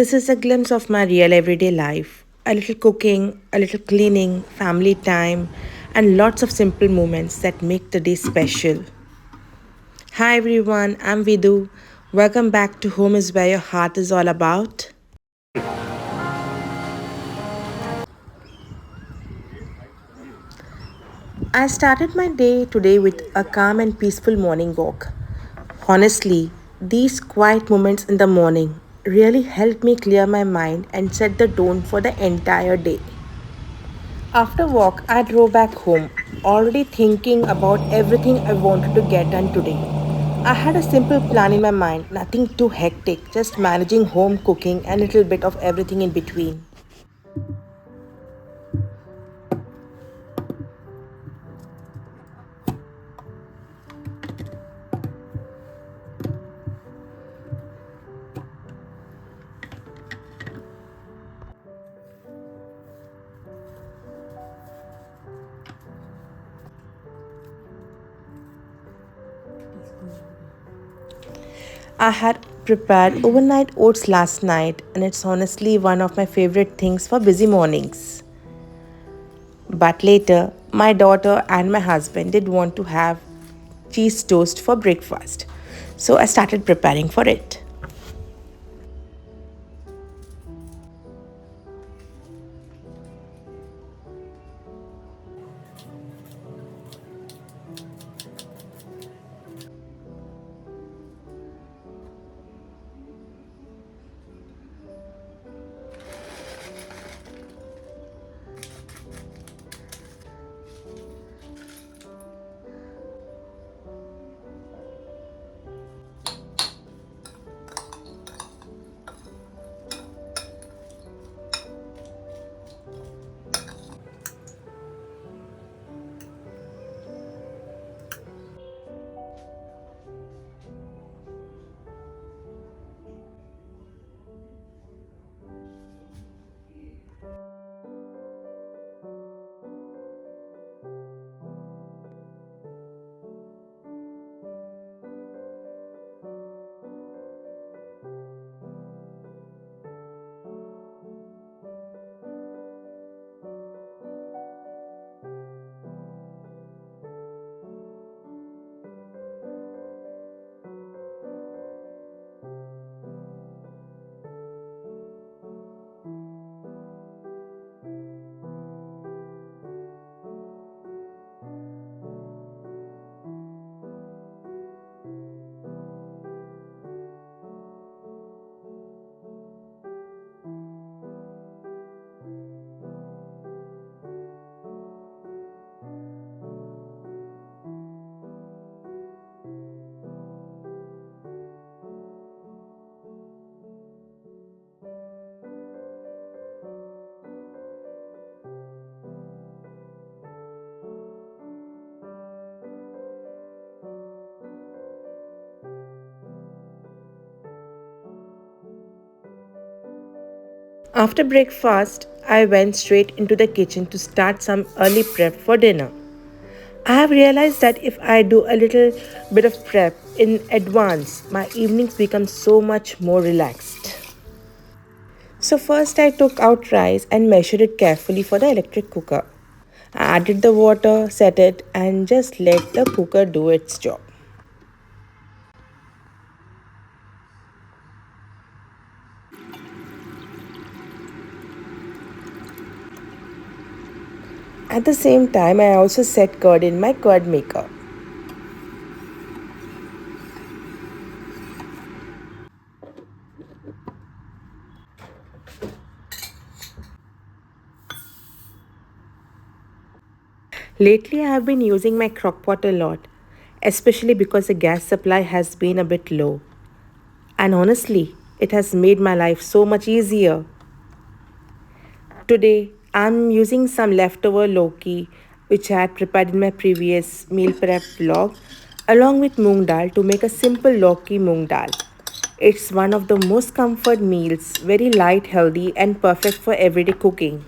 This is a glimpse of my real everyday life. A little cooking, a little cleaning, family time, and lots of simple moments that make the day special. Hi everyone, I'm Vidu. Welcome back to Home is Where Your Heart is All About. I started my day today with a calm and peaceful morning walk. Honestly, these quiet moments in the morning really help me clear my mind and set the tone for the entire day. After walk, I drove back home, already thinking about everything I wanted to get done today. I had a simple plan in my mind, nothing too hectic, just managing home cooking and a little bit of everything in between. I had prepared overnight oats last night, and it's honestly one of my favorite things for busy mornings. But later, my daughter and my husband did want to have cheese toast for breakfast, so I started preparing for it. After breakfast, I went straight into the kitchen to start some early prep for dinner. I have realized that if I do a little bit of prep in advance, my evenings become so much more relaxed. So, first I took out rice and measured it carefully for the electric cooker. I added the water, set it, and just let the cooker do its job. At the same time, I also set curd in my curd maker. Lately, I have been using my crockpot a lot, especially because the gas supply has been a bit low. And honestly, it has made my life so much easier. Today, I'm using some leftover Lauki, which I had prepared in my previous meal prep vlog, along with moong dal to make a simple Lauki moong dal. It's one of the most comfort meals, very light, healthy, and perfect for everyday cooking.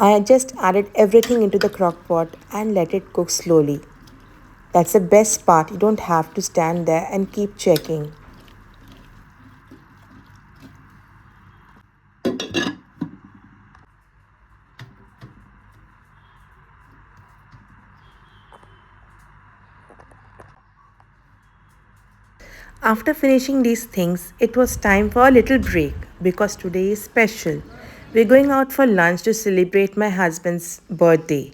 I just added everything into the crock pot and let it cook slowly. That's the best part, you don't have to stand there and keep checking. After finishing these things, it was time for a little break because today is special. We're going out for lunch to celebrate my husband's birthday.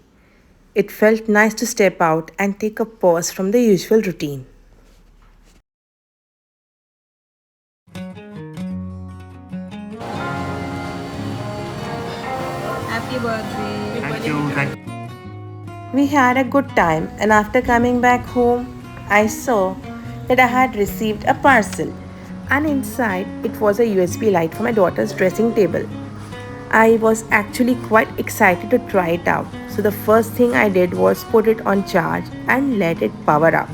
It felt nice to step out and take a pause from the usual routine. Happy birthday. We had a good time, and after coming back home, I saw that I had received a parcel, and inside it was a USB light for my daughter's dressing table. I was actually quite excited to try it out, so the first thing I did was put it on charge and let it power up.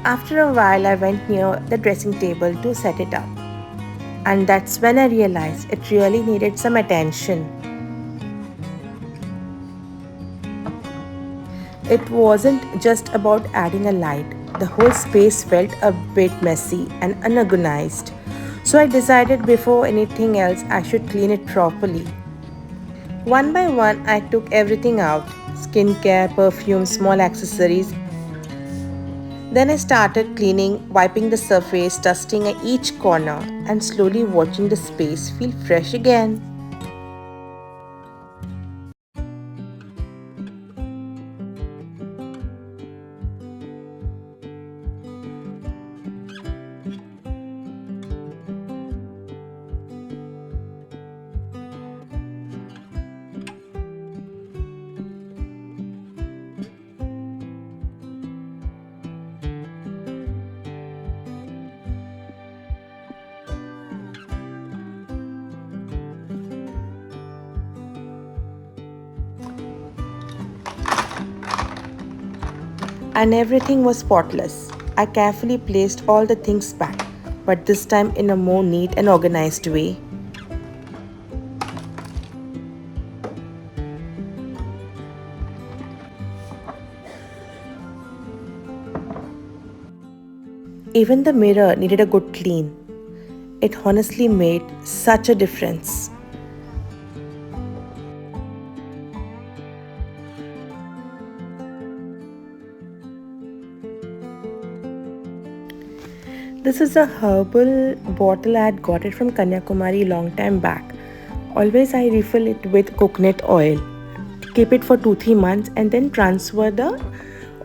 After a while, I went near the dressing table to set it up, and that's when I realized it really needed some attention. It wasn't just about adding a light, the whole space felt a bit messy and unorganized. So I decided before anything else I should clean it properly. One by one, I took everything out: skincare, perfume, small accessories. Then I started cleaning, wiping the surface, dusting at each corner, and slowly watching the space feel fresh again. And everything was spotless. I carefully placed all the things back, but this time in a more neat and organized way. Even the mirror needed a good clean. It honestly made such a difference. This is a herbal bottle. I had got it from Kanyakumari long time back. Always I refill it with coconut oil. Keep it for 2-3 months and then transfer the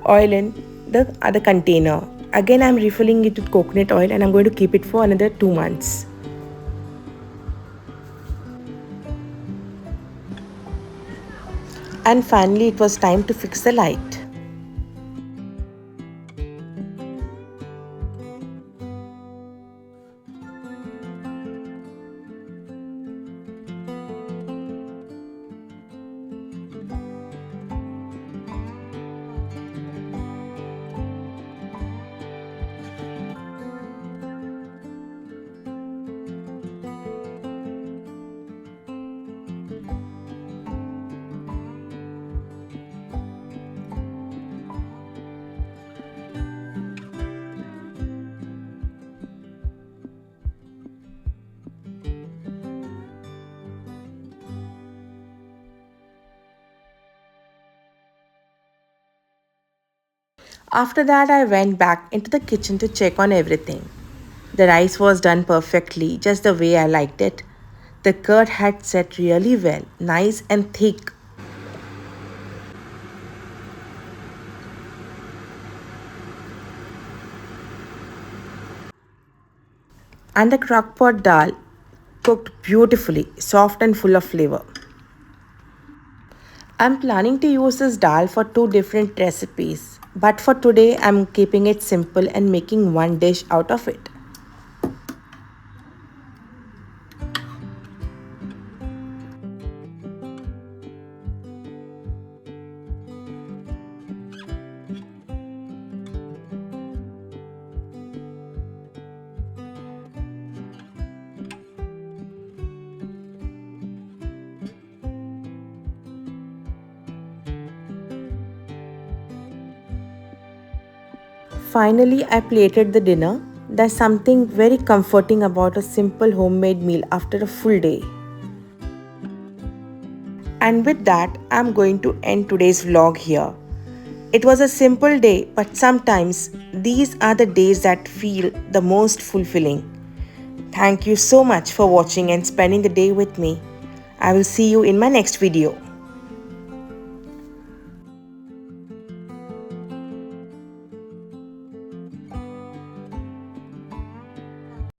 oil in the other container. Again I'm refilling it with coconut oil and I'm going to keep it for another 2 months. And finally it was time to fix the light. After that, I went back into the kitchen to check on everything. The rice was done perfectly, just the way I liked it. The curd had set really well, nice and thick. And the crockpot dal cooked beautifully, soft and full of flavor. I'm planning to use this dal for two different recipes, but for today, I'm keeping it simple and making one dish out of it. finally I plated the dinner. There's something very comforting about a simple homemade meal after a full day. And with that, I'm going to end today's vlog here. It was a simple day, but sometimes these are the days that feel the most fulfilling. Thank you so much for watching and spending the day with me. I will see you in my next video.